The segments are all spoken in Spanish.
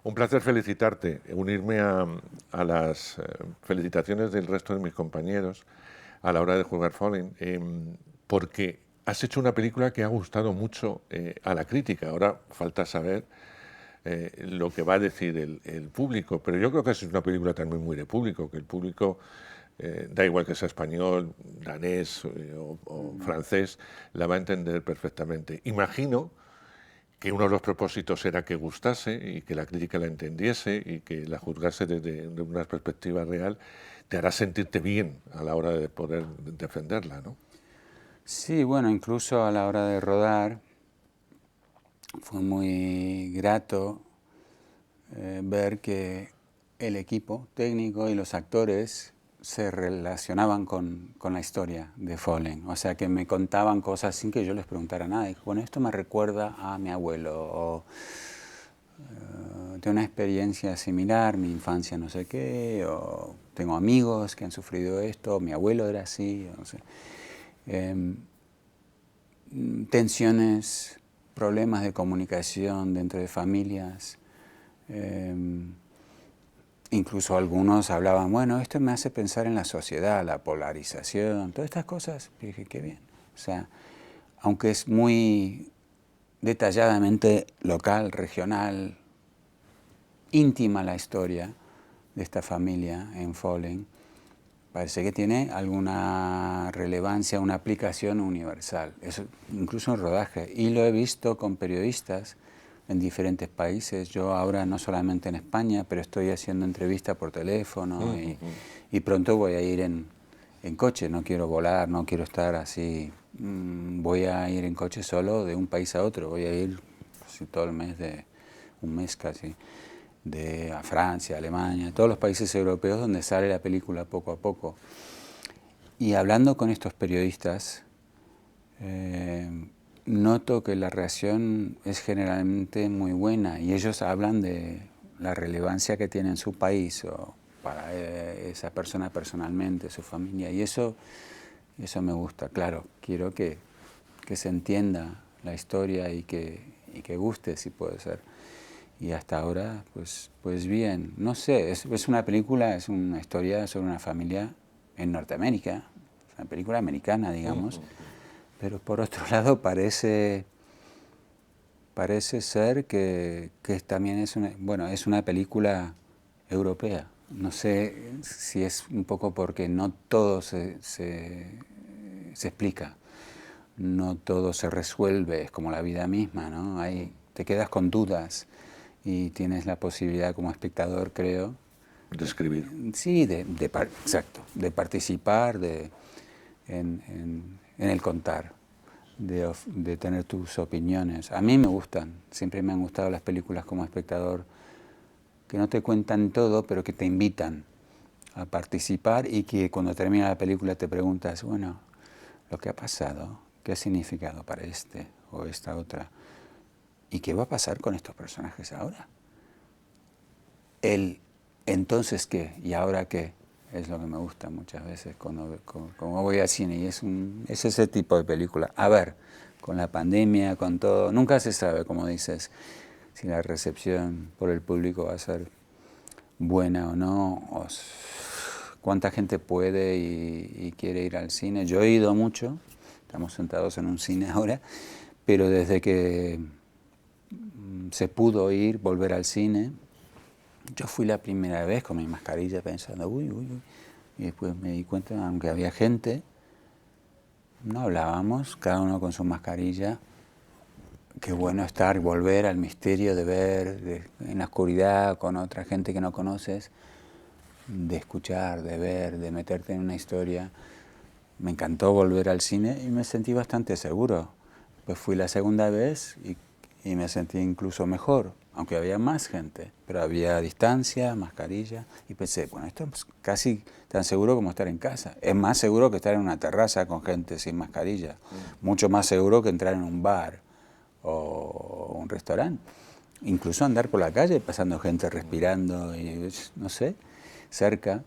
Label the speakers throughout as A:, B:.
A: Un placer felicitarte, unirme a las felicitaciones del resto de mis compañeros a la hora de jugar Fallen, porque has hecho una película que ha gustado mucho a la crítica. Ahora falta saber lo que va a decir el público, pero yo creo que es una película también muy de público, que el público, da igual que sea español, danés o francés, la va a entender perfectamente. Imagino que uno de los propósitos era que gustase y que la crítica la entendiese y que la juzgase desde una perspectiva real, te hará sentirte bien a la hora de poder defenderla, ¿no?
B: Sí, bueno, incluso a la hora de rodar fue muy grato ver que el equipo técnico y los actores se relacionaban con la historia de Fallen. O sea, que me contaban cosas sin que yo les preguntara nada. Y bueno, esto me recuerda a mi abuelo, o de una experiencia similar, mi infancia no sé qué, o tengo amigos que han sufrido esto, mi abuelo era así, no sé. Tensiones, problemas de comunicación dentro de familias. Incluso algunos hablaban, bueno, esto me hace pensar en la sociedad, la polarización, todas estas cosas. Y dije, qué bien. O sea, aunque es muy detalladamente local, regional, íntima la historia de esta familia en Fallen, parece que tiene alguna relevancia, una aplicación universal, eso, incluso en rodaje. Y lo he visto con periodistas en diferentes países. Yo ahora no solamente en España, pero estoy haciendo entrevistas por teléfono y pronto voy a ir en coche. No quiero volar, no quiero estar así. Voy a ir en coche solo de un país a otro. Voy a ir casi todo el mes, un mes casi, a Francia, Alemania, todos los países europeos donde sale la película poco a poco. Y hablando con estos periodistas, noto que la reacción es generalmente muy buena y ellos hablan de la relevancia que tiene en su país o para esa persona personalmente, su familia. Y eso me gusta. Claro, quiero que se entienda la historia y que guste, si puede ser. Y hasta ahora, pues bien. No sé, es una película, es una historia sobre una familia en Norteamérica, una película americana, digamos. Pero por otro lado parece ser que también es una película europea. No sé si es un poco porque no todo se explica, no todo se resuelve, es como la vida misma, ¿no? Te quedas con dudas y tienes la posibilidad como espectador, creo,
A: De escribir.
B: sí, exacto, de participar en el contar, de tener tus opiniones. A mí me gustan, siempre me han gustado las películas como espectador, que no te cuentan todo, pero que te invitan a participar y que cuando termina la película te preguntas, bueno, lo que ha pasado, ¿qué ha significado para este o esta otra? ¿Y qué va a pasar con estos personajes ahora? Entonces qué y ahora qué es lo que me gusta muchas veces cuando voy al cine, y es ese tipo de película. A ver, con la pandemia, con todo, nunca se sabe, como dices, si la recepción por el público va a ser buena o no, o cuánta gente puede y quiere ir al cine. Yo he ido mucho, estamos sentados en un cine ahora, pero desde que se pudo volver al cine, yo fui la primera vez con mi mascarilla pensando, uy, uy, uy. Y después me di cuenta, aunque había gente, no hablábamos, cada uno con su mascarilla. Qué bueno estar, volver al misterio de ver en la oscuridad con otra gente que no conoces, de escuchar, de ver, de meterte en una historia. Me encantó volver al cine y me sentí bastante seguro. Pues fui la segunda vez y me sentí incluso mejor, aunque había más gente, pero había distancia, mascarilla, y pensé, bueno, esto es casi tan seguro como estar en casa. Es más seguro que estar en una terraza con gente sin mascarilla, mucho más seguro que entrar en un bar o un restaurante. Incluso andar por la calle pasando gente respirando, y, no sé, cerca.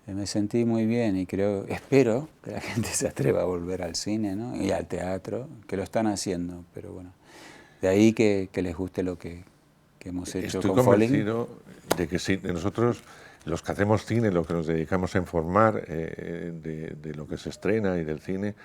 B: Me sentí muy bien y espero que la gente se atreva a volver al cine, ¿no? Y al teatro, que lo están haciendo, pero bueno, de ahí que les guste lo que hemos hecho
A: Estoy
B: con Falling.
A: convencido de que sí, de nosotros, los que hacemos cine, los que nos dedicamos a informar de lo que se estrena y del cine,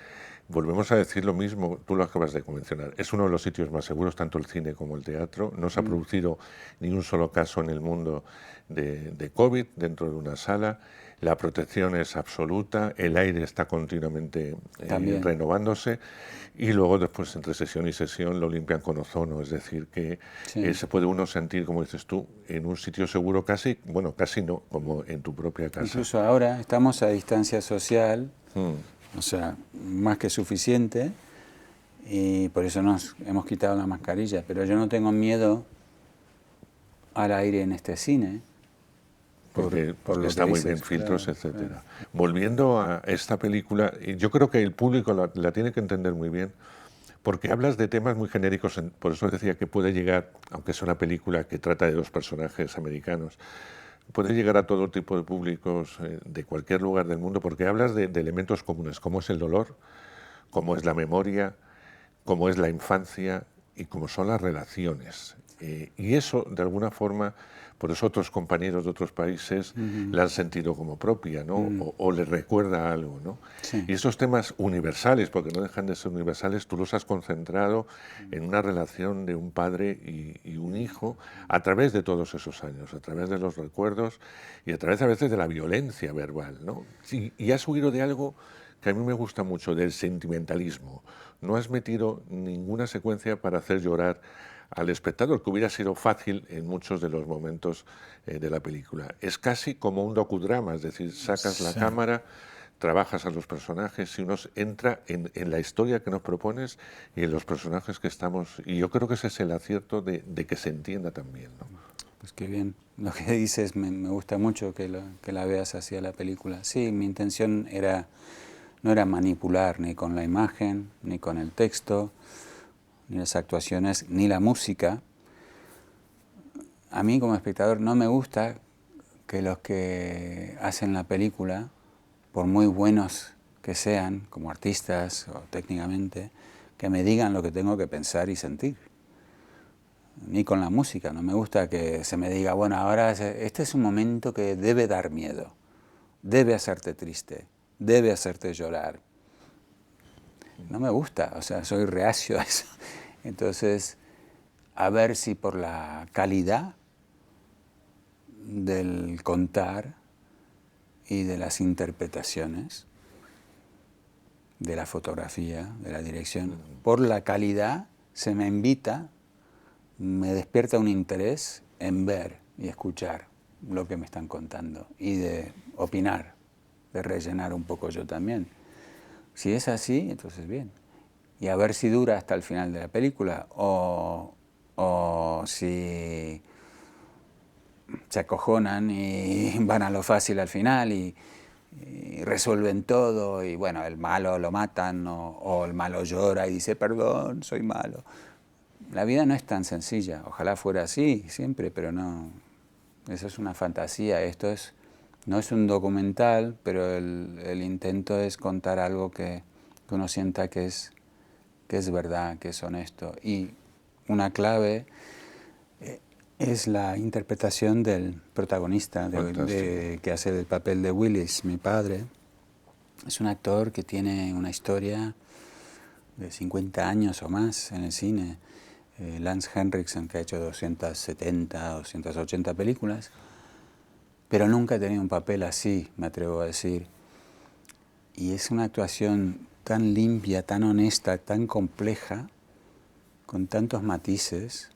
A: volvemos a decir lo mismo, tú lo acabas de mencionar. Es uno de los sitios más seguros, tanto el cine como el teatro. No se ha producido ni un solo caso en el mundo de COVID dentro de una sala. La protección es absoluta, el aire está continuamente renovándose y luego después entre sesión y sesión lo limpian con ozono, es decir, que se puede uno sentir, como dices tú, en un sitio seguro casi, bueno, casi no, como en tu propia casa.
B: Incluso ahora estamos a distancia social, o sea, más que suficiente, y por eso nos hemos quitado la mascarilla, pero yo no tengo miedo al aire en este cine.
A: Porque está muy bien, filtros, etcétera. Volviendo a esta película, yo creo que el público la tiene que entender muy bien, porque hablas de temas muy genéricos, por eso decía que puede llegar, aunque es una película que trata de dos personajes americanos, puede llegar a todo tipo de públicos de cualquier lugar del mundo, porque hablas de elementos comunes, como es el dolor, como es la memoria, como es la infancia y como son las relaciones. Y eso, de alguna forma, por eso otros compañeros de otros países la han sentido como propia, ¿no? O les recuerda algo, ¿no?
B: Sí.
A: Y esos temas universales, porque no dejan de ser universales, tú los has concentrado en una relación de un padre y un hijo a través de todos esos años, a través de los recuerdos y a través a veces de la violencia verbal, ¿no? Y has huido de algo que a mí me gusta mucho, del sentimentalismo. No has metido ninguna secuencia para hacer llorar al espectador, que hubiera sido fácil en muchos de los momentos de la película. Es casi como un docudrama, es decir, sacas la cámara, trabajas a los personajes y uno entra en la historia que nos propones y en los personajes que estamos. Y yo creo que ese es el acierto de que se entienda también, ¿no?
B: Pues qué bien. Lo que dices me gusta mucho que la veas así a la película. Sí, mi intención no era manipular ni con la imagen, ni con el texto, ni las actuaciones, ni la música. A mí como espectador no me gusta que los que hacen la película, por muy buenos que sean, como artistas o técnicamente, que me digan lo que tengo que pensar y sentir. Ni con la música, no me gusta que se me diga, bueno, ahora este es un momento que debe dar miedo, debe hacerte triste, debe hacerte llorar. No me gusta, o sea, soy reacio a eso. Entonces, a ver si por la calidad del contar y de las interpretaciones, de la fotografía, de la dirección, por la calidad se me invita, me despierta un interés en ver y escuchar lo que me están contando y de opinar, de rellenar un poco yo también. Si es así, entonces bien. Y a ver si dura hasta el final de la película o si se acojonan y van a lo fácil al final y resuelven todo y bueno, el malo lo matan o el malo llora y dice perdón, soy malo. La vida no es tan sencilla, ojalá fuera así siempre, pero no, eso es una fantasía, no es un documental, pero el intento es contar algo que uno sienta que es verdad, que es honesto. Y una clave es la interpretación del protagonista que hace el papel de Willis, mi padre. Es un actor que tiene una historia de 50 años o más en el cine. Lance Henriksen, que ha hecho 270, 280 películas, pero nunca ha tenido un papel así, me atrevo a decir. Y es una actuación tan limpia, tan honesta, tan compleja, con tantos matices.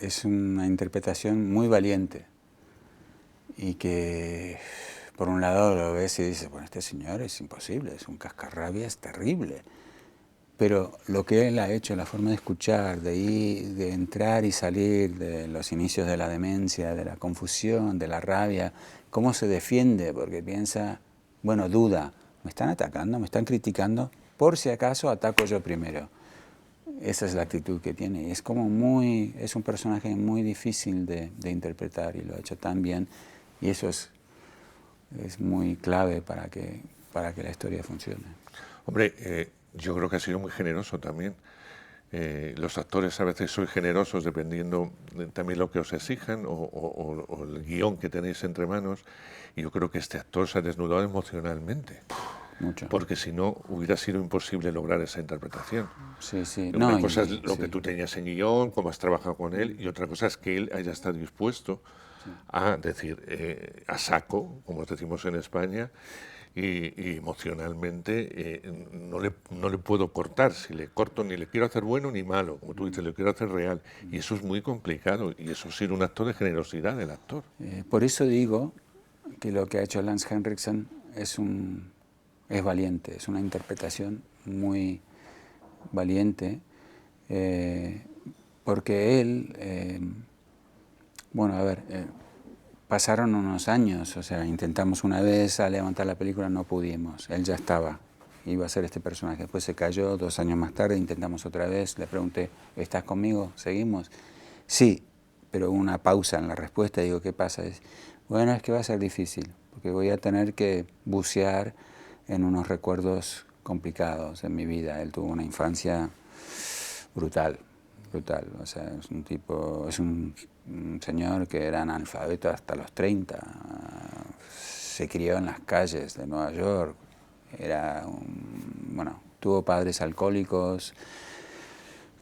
B: Es una interpretación muy valiente y que por un lado lo ves y dices, bueno, este señor es imposible, es un cascarrabias terrible, pero lo que él ha hecho, la forma de escuchar, de entrar y salir de los inicios de la demencia, de la confusión, de la rabia, cómo se defiende, porque piensa, bueno, duda, me están atacando, me están criticando, por si acaso ataco yo primero. Esa es la actitud que tiene. Es un personaje muy difícil de interpretar y lo ha hecho tan bien. Y eso es muy clave para que la historia funcione.
A: Hombre, yo creo que ha sido muy generoso también. Los actores a veces sois generosos dependiendo de también lo que os exijan o el guión que tenéis entre manos. Y yo creo que este actor se ha desnudado emocionalmente.
B: Mucho.
A: Porque si no, hubiera sido imposible lograr esa interpretación.
B: Sí, sí.
A: Una
B: No,
A: cosa es lo
B: sí,
A: que tú tenías en guión, cómo has trabajado con él, y otra cosa es que él haya estado dispuesto
B: sí.
A: a decir, a saco, como decimos en España, y emocionalmente no le puedo cortar. Si le corto, ni le quiero hacer bueno ni malo, como tú dices, le quiero hacer real. Y eso es muy complicado, y eso es ir un acto de generosidad del actor.
B: Por eso digo que lo que ha hecho Lance Henriksen es valiente, es una interpretación muy valiente, porque él, bueno, a ver, pasaron unos años, o sea, intentamos una vez a levantar la película, no pudimos, él ya estaba, iba a ser este personaje, después se cayó, 2 años más tarde intentamos otra vez, le pregunté, ¿estás conmigo? ¿Seguimos? Sí, pero hubo una pausa en la respuesta, digo, ¿qué pasa? Bueno, es que va a ser difícil, porque voy a tener que bucear en unos recuerdos complicados en mi vida. Él tuvo una infancia brutal, brutal. O sea, es un tipo, es un señor que era analfabeto hasta los 30. Se crió en las calles de Nueva York. Bueno, tuvo padres alcohólicos,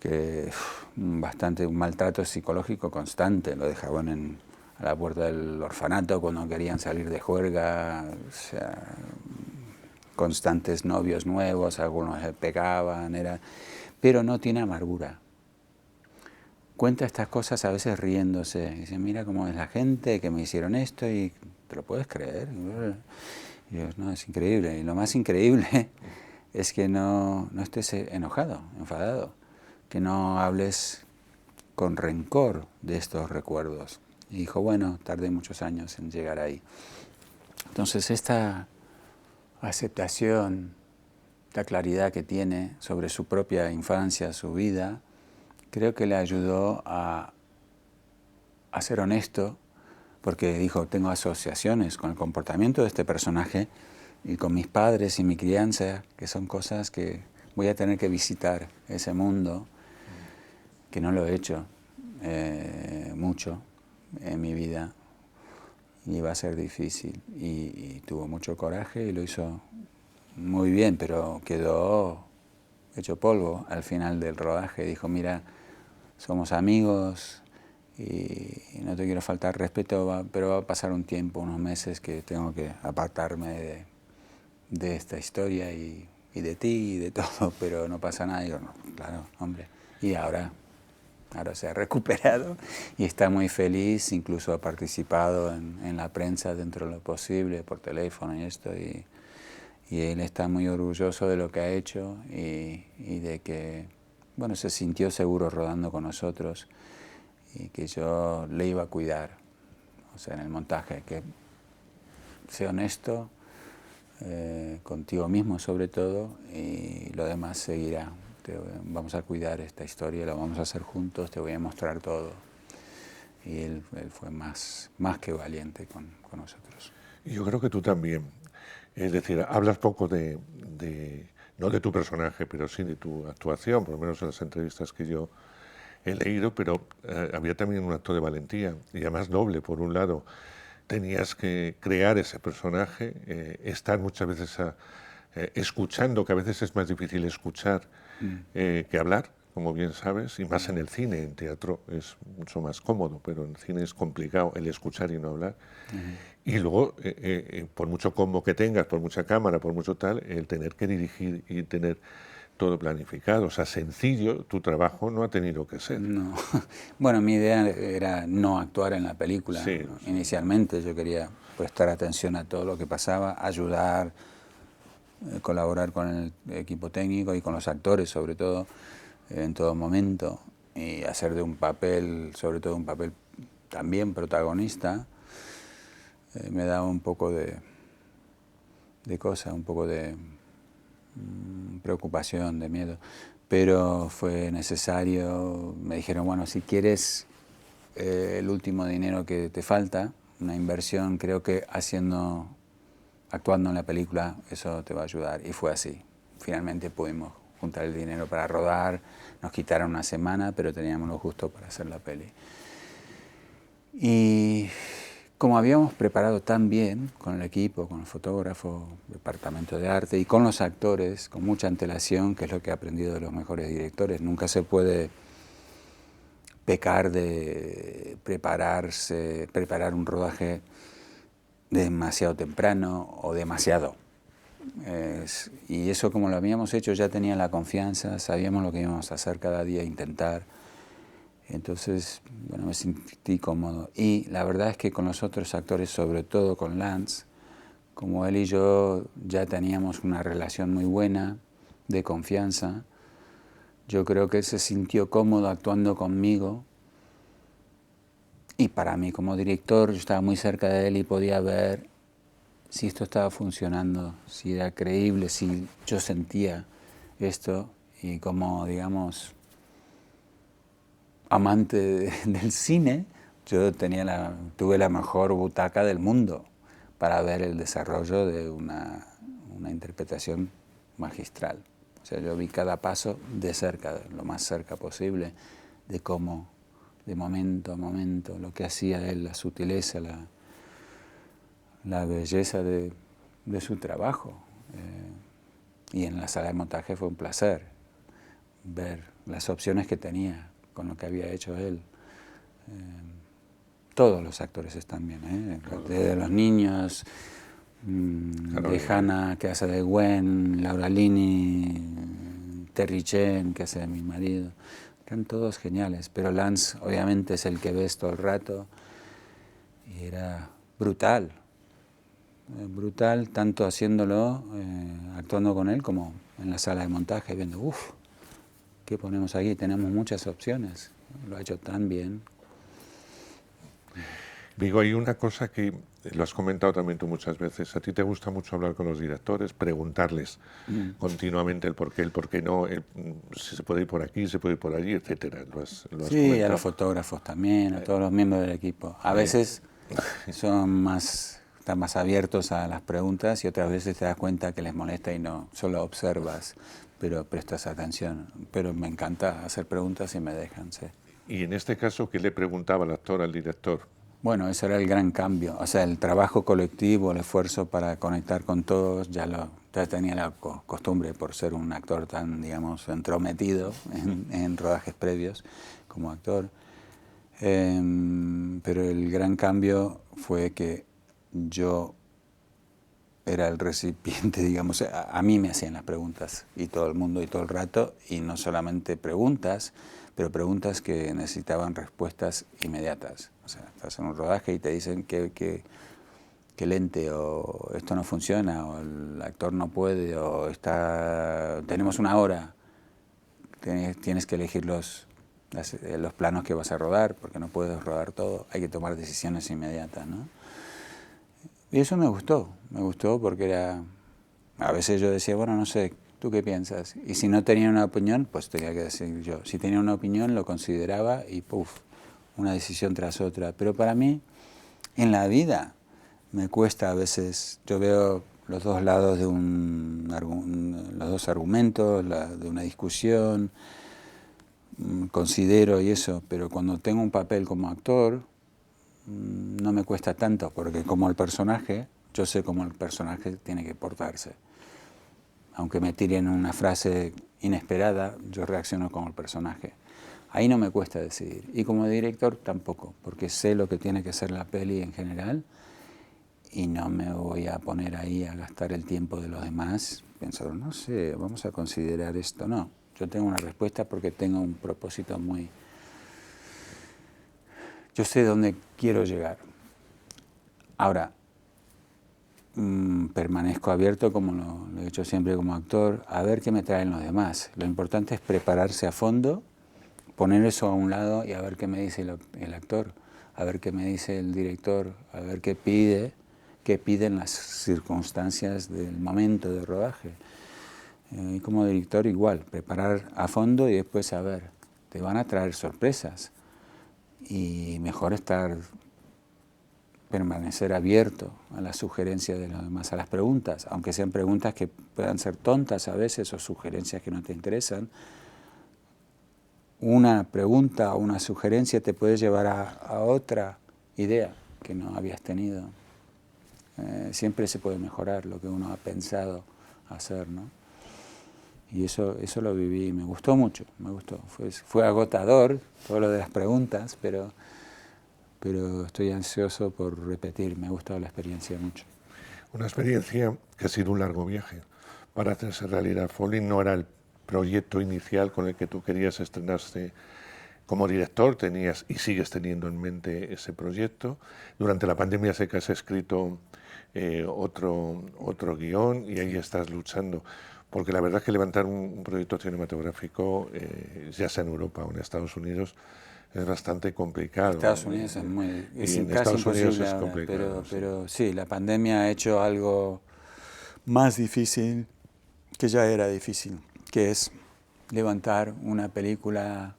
B: que bastante un maltrato psicológico constante. Lo dejaban a la puerta del orfanato cuando querían salir de juerga. O sea, constantes novios nuevos, algunos le pegaban, pero no tiene amargura. Cuenta estas cosas a veces riéndose. Dice, mira cómo es la gente, que me hicieron esto y ¿te lo puedes creer? Y yo, no, es increíble. Y lo más increíble es que no estés enojado, enfadado, que no hables con rencor de estos recuerdos. Y dijo, bueno, tardé muchos años en llegar ahí. Entonces esta aceptación, la claridad que tiene sobre su propia infancia, su vida, creo que le ayudó a ser honesto, porque dijo, tengo asociaciones con el comportamiento de este personaje y con mis padres y mi crianza, que son cosas que voy a tener que visitar ese mundo, que no lo he hecho mucho en mi vida, y va a ser difícil. Y tuvo mucho coraje y lo hizo muy bien, pero quedó hecho polvo al final del rodaje. Dijo, mira, somos amigos y no te quiero faltar respeto, pero va a pasar un tiempo, unos meses, que tengo que apartarme de esta historia y de ti y de todo, pero no pasa nada. Y yo, no, claro, hombre. Y ahora se ha recuperado y está muy feliz, incluso ha participado en la prensa dentro de lo posible, por teléfono y esto, y él está muy orgulloso de lo que ha hecho y de que, bueno, se sintió seguro rodando con nosotros y que yo le iba a cuidar, o sea, en el montaje, que sea honesto contigo mismo sobre todo, y lo demás seguirá. Vamos a cuidar esta historia, la vamos a hacer juntos, te voy a mostrar todo. Y él fue más que valiente con nosotros.
A: Y yo creo que tú también. Es decir, hablas poco no de tu personaje, pero sí de tu actuación, por lo menos en las entrevistas que yo he leído, pero había también un acto de valentía, y además doble. Por un lado, tenías que crear ese personaje, estar muchas veces escuchando, que a veces es más difícil escuchar que hablar, como bien sabes, y más en el cine. En teatro es mucho más cómodo, pero en cine es complicado el escuchar y no hablar. Y luego, por mucho combo que tengas, por mucha cámara, por mucho tal, el tener que dirigir y tener todo planificado. O sea, sencillo, tu trabajo no ha tenido que ser.
B: No. Bueno, mi idea era no actuar en la película.
A: Sí,
B: ¿no?
A: sí.
B: Inicialmente yo quería prestar atención a todo lo que pasaba, ayudar, colaborar con el equipo técnico y con los actores, sobre todo, en todo momento, y hacer de un papel, sobre todo un papel también protagonista, me daba un poco de cosa, un poco de preocupación, de miedo, pero fue necesario. Me dijeron, bueno, si quieres el último dinero que te falta, una inversión, creo que actuando en la película, eso te va a ayudar. Y fue así. Finalmente pudimos juntar el dinero para rodar, nos quitaron una semana, pero teníamos lo justo para hacer la peli. Y como habíamos preparado tan bien con el equipo, con el fotógrafo, departamento de arte y con los actores, con mucha antelación, que es lo que he aprendido de los mejores directores, nunca se puede pecar de preparar un rodaje demasiado temprano o demasiado. Y eso, como lo habíamos hecho, ya tenía la confianza, sabíamos lo que íbamos a hacer cada día, intentar. Entonces, bueno, me sentí cómodo. Y la verdad es que con los otros actores, sobre todo con Lance, como él y yo ya teníamos una relación muy buena, de confianza, yo creo que él se sintió cómodo actuando conmigo. Y para mí, como director, yo estaba muy cerca de él y podía ver si esto estaba funcionando, si era creíble, si yo sentía esto. Y como, digamos, amante del cine, yo tuve la mejor butaca del mundo para ver el desarrollo de una interpretación magistral. O sea, yo vi cada paso de cerca, lo más cerca posible, de cómo, de momento a momento, lo que hacía él, la sutileza, la belleza de su trabajo. Y en la sala de montaje fue un placer ver las opciones que tenía con lo que había hecho él. Todos los actores están bien, desde los niños, de Hannah, que hace de Gwen, Laura Linney, Terry Chen, que hace de mi marido. Eran todos geniales, pero Lance obviamente es el que ves todo el rato y era brutal. Brutal, tanto haciéndolo, actuando con él, como en la sala de montaje, viendo, ¿qué ponemos aquí? Tenemos muchas opciones. Lo ha hecho tan bien.
A: Digo, hay una cosa que lo has comentado también tú muchas veces. A ti te gusta mucho hablar con los directores, preguntarles continuamente el por qué no, si se puede ir por aquí, se puede ir por allí, etcétera. Lo has
B: sí,
A: comentado.
B: a los fotógrafos también, a todos los miembros del equipo. A veces están más abiertos a las preguntas y otras veces te das cuenta que les molesta y no, solo observas, pero prestas atención. Pero me encanta hacer preguntas y me dejan, sí.
A: Y en este caso, ¿qué le preguntaba el actor al director?
B: Bueno, ese era el gran cambio. O sea, el trabajo colectivo, el esfuerzo para conectar con todos, ya tenía la costumbre por ser un actor tan, digamos, entrometido en rodajes previos como actor. Pero el gran cambio fue que yo era el recipiente, digamos, a mí me hacían las preguntas y todo el mundo y todo el rato, y no solamente preguntas, pero preguntas que necesitaban respuestas inmediatas. O sea, estás en un rodaje y te dicen que lente, o esto no funciona, o el actor no puede, o tenemos una hora, tienes que elegir los planos que vas a rodar, porque no puedes rodar todo, hay que tomar decisiones inmediatas, ¿no? Y eso me gustó porque a veces yo decía, bueno, no sé, ¿tú qué piensas? Y si no tenía una opinión, pues tenía que decir yo. Si tenía una opinión, lo consideraba y una decisión tras otra. Pero para mí, en la vida, me cuesta a veces, yo veo los dos lados de los dos argumentos, de una discusión, considero y eso, pero cuando tengo un papel como actor, no me cuesta tanto, porque como el personaje, yo sé cómo el personaje tiene que portarse. Aunque me tiren una frase inesperada, yo reacciono como el personaje. Ahí no me cuesta decidir. Y como director tampoco, porque sé lo que tiene que ser la peli en general y no me voy a poner ahí a gastar el tiempo de los demás pensando, no sé, vamos a considerar esto. No, yo tengo una respuesta porque tengo un propósito muy... Yo sé dónde quiero llegar. Ahora, permanezco abierto, como lo he hecho siempre como actor, a ver qué me traen los demás. Lo importante es prepararse a fondo, poner eso a un lado y a ver qué me dice el actor, a ver qué me dice el director, a ver qué piden las circunstancias del momento de rodaje. Y como director igual, preparar a fondo y después a ver, te van a traer sorpresas. Y mejor estar permanecer abierto a las sugerencias de los demás, a las preguntas, aunque sean preguntas que puedan ser tontas a veces o sugerencias que no te interesan. Una pregunta o una sugerencia te puede llevar a otra idea que no habías tenido. Siempre se puede mejorar lo que uno ha pensado hacer, ¿no? Y eso lo viví y me gustó mucho, me gustó. Fue agotador todo lo de las preguntas, pero estoy ansioso por repetir, me ha gustado la experiencia mucho.
A: Una experiencia que ha sido un largo viaje. Para hacerse realidad, Falling no era el proyecto inicial con el que tú querías estrenarse como director, tenías y sigues teniendo en mente ese proyecto. Durante la pandemia sé que has escrito otro guión y ahí estás luchando. Porque la verdad es que levantar un proyecto cinematográfico, ya sea en Europa o en Estados Unidos, es bastante complicado.
B: Estados Unidos es casi imposible ahora, pero sí, la pandemia ha hecho algo más difícil, que ya era difícil, que es levantar una película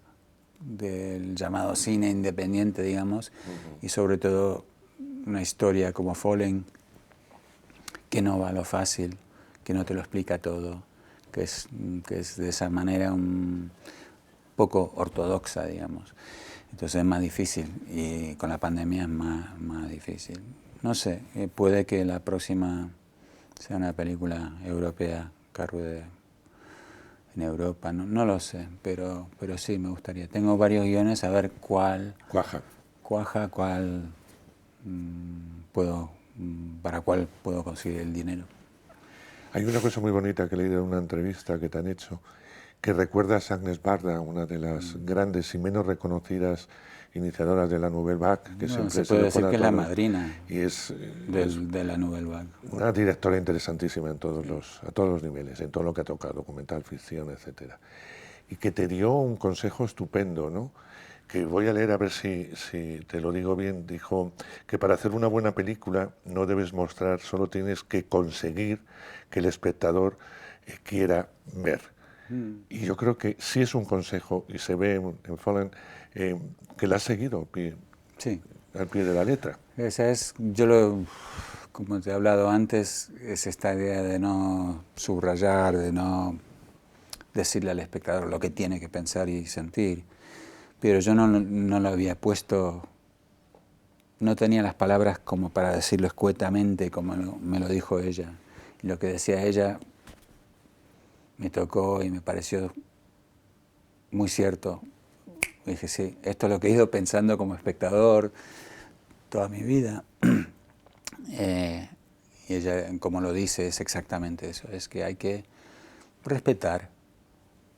B: del llamado cine independiente, digamos, y sobre todo una historia como Fallen, que no va a lo fácil, que no te lo explica todo, que es de esa manera un poco ortodoxa, digamos. Entonces es más difícil y con la pandemia es más difícil. No sé, puede que la próxima sea una película europea que ruede en Europa, no lo sé, pero sí me gustaría. Tengo varios guiones, a ver cuál cuaja, para cuál puedo conseguir el dinero.
A: Hay una cosa muy bonita que he leído en una entrevista que te han hecho, que recuerdas a Agnes Barda, una de las grandes y menos reconocidas iniciadoras de la Nouvelle Vague, que siempre
B: se puede decir que es la madrina
A: y
B: de la Nouvelle Vague.
A: Una directora interesantísima a todos los niveles, en todo lo que ha tocado, documental, ficción, etcétera. Y que te dio un consejo estupendo, ¿no? Que voy a leer a ver si te lo digo bien. Dijo que para hacer una buena película no debes mostrar, solo tienes que conseguir que el espectador quiera ver. Y yo creo que sí es un consejo, y se ve en Fallen, que la has seguido al pie de la letra.
B: Esa es, como te he hablado antes, es esta idea de no subrayar, de no decirle al espectador lo que tiene que pensar y sentir. Pero yo no lo había puesto, no tenía las palabras como para decirlo escuetamente, como me lo dijo ella. Y lo que decía ella me tocó y me pareció muy cierto. Y dije, sí, esto es lo que he ido pensando como espectador toda mi vida. Y ella, como lo dice, es exactamente eso, es que hay que respetar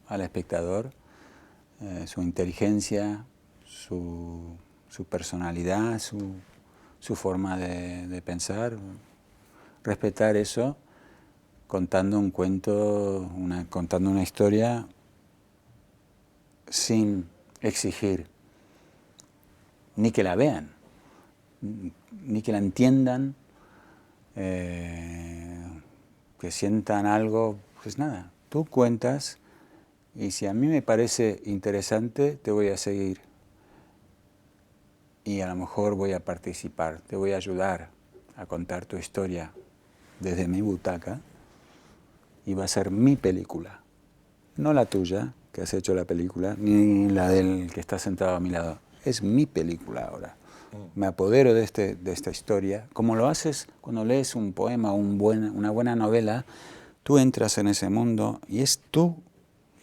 B: al espectador, su inteligencia, su personalidad, su forma de pensar, respetar eso contando un cuento, contando una historia sin exigir ni que la vean, ni que la entiendan, que sientan algo, pues nada, tú cuentas y si a mí me parece interesante te voy a seguir y a lo mejor voy a participar, te voy a ayudar a contar tu historia desde mi butaca y va a ser mi película, no la tuya, que has hecho la película, ni la del que está sentado a mi lado, es mi película ahora. Me apodero de esta historia, como lo haces cuando lees un poema o una buena novela, tú entras en ese mundo y es tu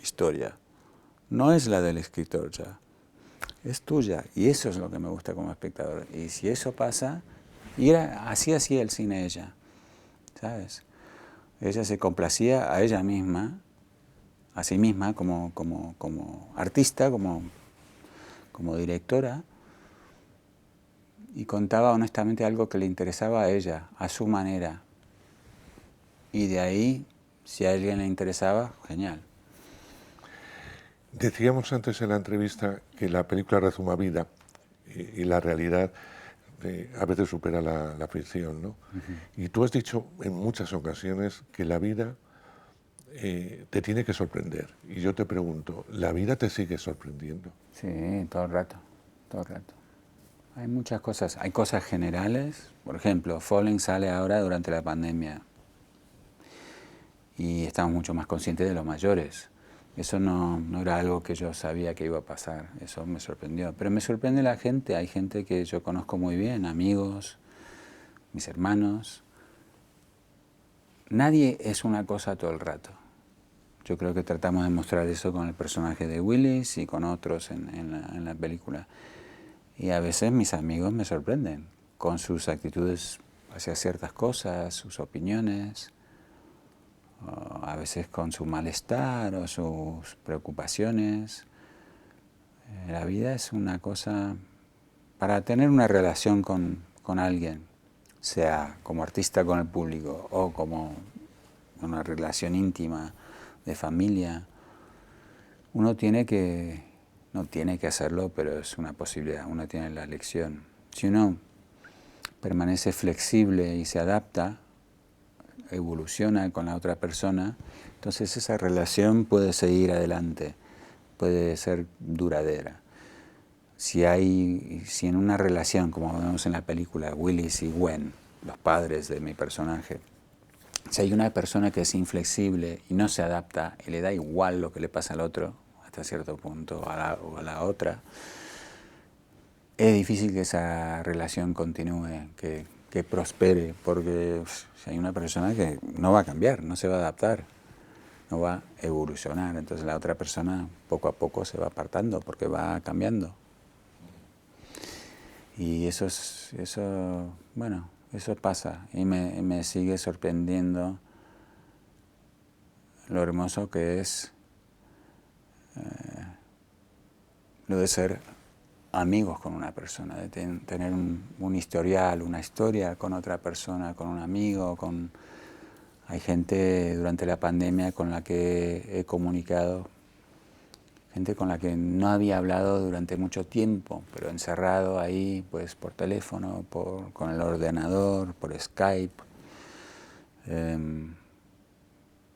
B: historia, no es la del escritor ya, es tuya y eso es lo que me gusta como espectador. Y si eso pasa, y así hacía el cine ella, ¿sabes? Ella se complacía a ella misma, a sí misma como artista, como directora, y contaba honestamente algo que le interesaba a ella, a su manera. Y de ahí, si a alguien le interesaba, genial.
A: Decíamos antes en la entrevista que la película resuma vida y la realidad a veces supera la ficción, ¿no? Y tú has dicho en muchas ocasiones que la vida te tiene que sorprender. Y yo te pregunto, ¿la vida te sigue sorprendiendo?
B: Sí, todo el rato, todo el rato. Hay muchas cosas. Hay cosas generales. Por ejemplo, Falling sale ahora durante la pandemia y estamos mucho más conscientes de los mayores. Eso no era algo que yo sabía que iba a pasar. Eso me sorprendió. Pero me sorprende la gente. Hay gente que yo conozco muy bien, amigos, mis hermanos. Nadie es una cosa todo el rato. Yo creo que tratamos de mostrar eso con el personaje de Willis y con otros en la película. Y a veces mis amigos me sorprenden con sus actitudes hacia ciertas cosas, sus opiniones, o a veces con su malestar o sus preocupaciones. La vida es una cosa para tener una relación con alguien, sea como artista con el público o como una relación íntima de familia. Uno no tiene que hacerlo, pero es una posibilidad, uno tiene la elección. Si uno permanece flexible y se adapta, evoluciona con la otra persona, entonces esa relación puede seguir adelante, puede ser duradera. Si en una relación, como vemos en la película, Willis y Gwen, los padres de mi personaje, si hay una persona que es inflexible y no se adapta y le da igual lo que le pasa al otro, hasta cierto punto, o a la otra, es difícil que esa relación continúe, que prospere, porque si hay una persona que no va a cambiar, no se va a adaptar, no va a evolucionar, entonces la otra persona poco a poco se va apartando porque va cambiando. Y eso pasa y me sigue sorprendiendo lo hermoso que es lo de ser amigos con una persona, de tener un historial, una historia con otra persona, con un amigo, hay gente durante la pandemia con la que he comunicado, gente con la que no había hablado durante mucho tiempo, pero encerrado ahí, pues por teléfono, con el ordenador, por Skype,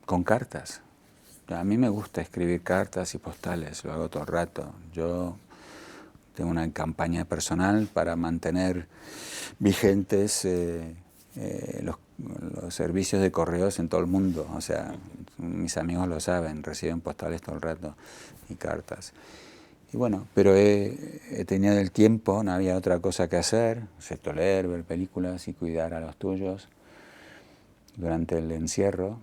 B: con cartas. A mí me gusta escribir cartas y postales, lo hago todo el rato. Yo tengo una campaña personal para mantener vigentes los servicios de correos en todo el mundo. O sea, mis amigos lo saben, reciben postales todo el rato y cartas. Y bueno, pero he tenido el tiempo, no había otra cosa que hacer, excepto leer, ver películas y cuidar a los tuyos durante el encierro.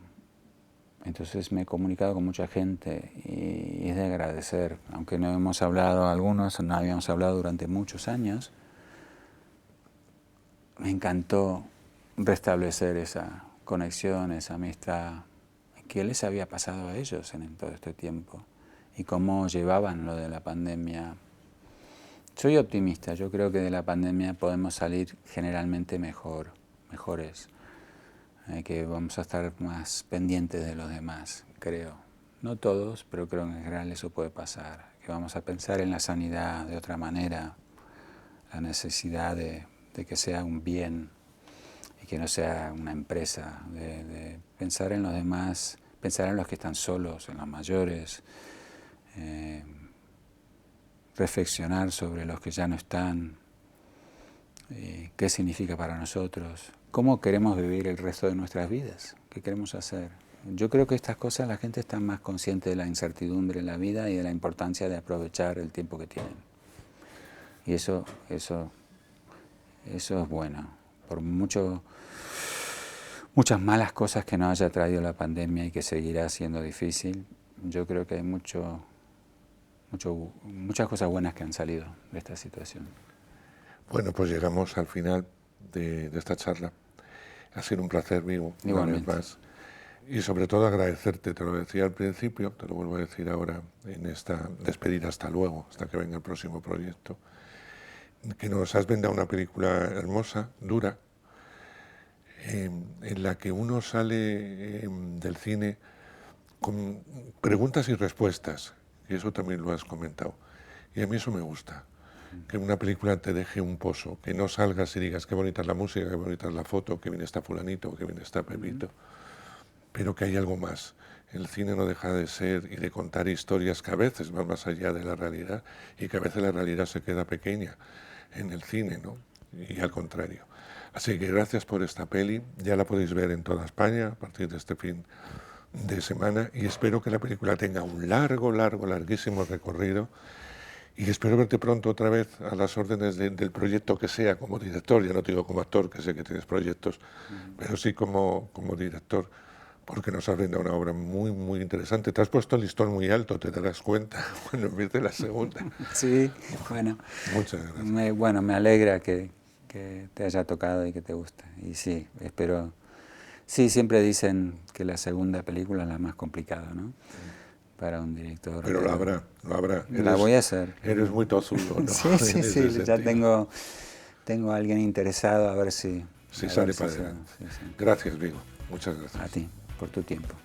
B: Entonces me he comunicado con mucha gente y es de agradecer, aunque no hemos hablado algunos, no habíamos hablado durante muchos años. Me encantó restablecer esa conexión, esa amistad. ¿Qué les había pasado a ellos en todo este tiempo? Y cómo llevaban lo de la pandemia. Soy optimista, yo creo que de la pandemia podemos salir generalmente mejores. Que vamos a estar más pendientes de los demás, creo. No todos, pero creo que en general eso puede pasar. Que vamos a pensar en la sanidad de otra manera, la necesidad de que sea un bien y que no sea una empresa, de pensar en los demás, pensar en los que están solos, en los mayores, reflexionar sobre los que ya no están, qué significa para nosotros, cómo queremos vivir el resto de nuestras vidas, qué queremos hacer. Yo creo que estas cosas la gente está más consciente de la incertidumbre en la vida y de la importancia de aprovechar el tiempo que tienen. Y eso es bueno. Por muchas malas cosas que nos haya traído la pandemia y que seguirá siendo difícil, yo creo que hay muchas cosas buenas que han salido de esta situación.
A: Bueno, pues llegamos al final de esta charla. Ha sido un placer, Vigo, una vez más. Y sobre todo agradecerte, te lo decía al principio, te lo vuelvo a decir ahora en esta despedida, hasta luego, hasta que venga el próximo proyecto, que nos has vendido una película hermosa, dura, en la que uno sale del cine con preguntas y respuestas, y eso también lo has comentado. Y a mí eso me gusta, que una película te deje un pozo, que no salgas y digas qué bonita es la música, qué bonita es la foto, qué bien está fulanito, qué bien está Pepito, pero que hay algo más. El cine no deja de ser y de contar historias que a veces van más allá de la realidad y que a veces la realidad se queda pequeña en el cine, ¿no? Y al contrario. Así que gracias por esta peli, ya la podéis ver en toda España a partir de este fin de semana y espero que la película tenga un larguísimo recorrido y espero verte pronto otra vez a las órdenes del proyecto que sea como director, ya no te digo como actor, que sé que tienes proyectos, pero sí como director, porque nos has brindado una obra muy interesante. Te has puesto el listón muy alto, te darás cuenta cuando empiece la segunda.
B: Sí, bueno.
A: Muchas gracias.
B: Bueno, me alegra que te haya tocado y que te guste. Y sí, espero. Sí, siempre dicen que la segunda película es la más complicada, ¿no? Para un director.
A: Pero lo habrá.
B: La voy a hacer.
A: Eres muy tozudo, ¿no?
B: Sí, ya tengo a alguien interesado a ver si
A: sale para adelante.
B: Sí.
A: Gracias, Vigo. Muchas gracias.
B: A ti, por tu tiempo.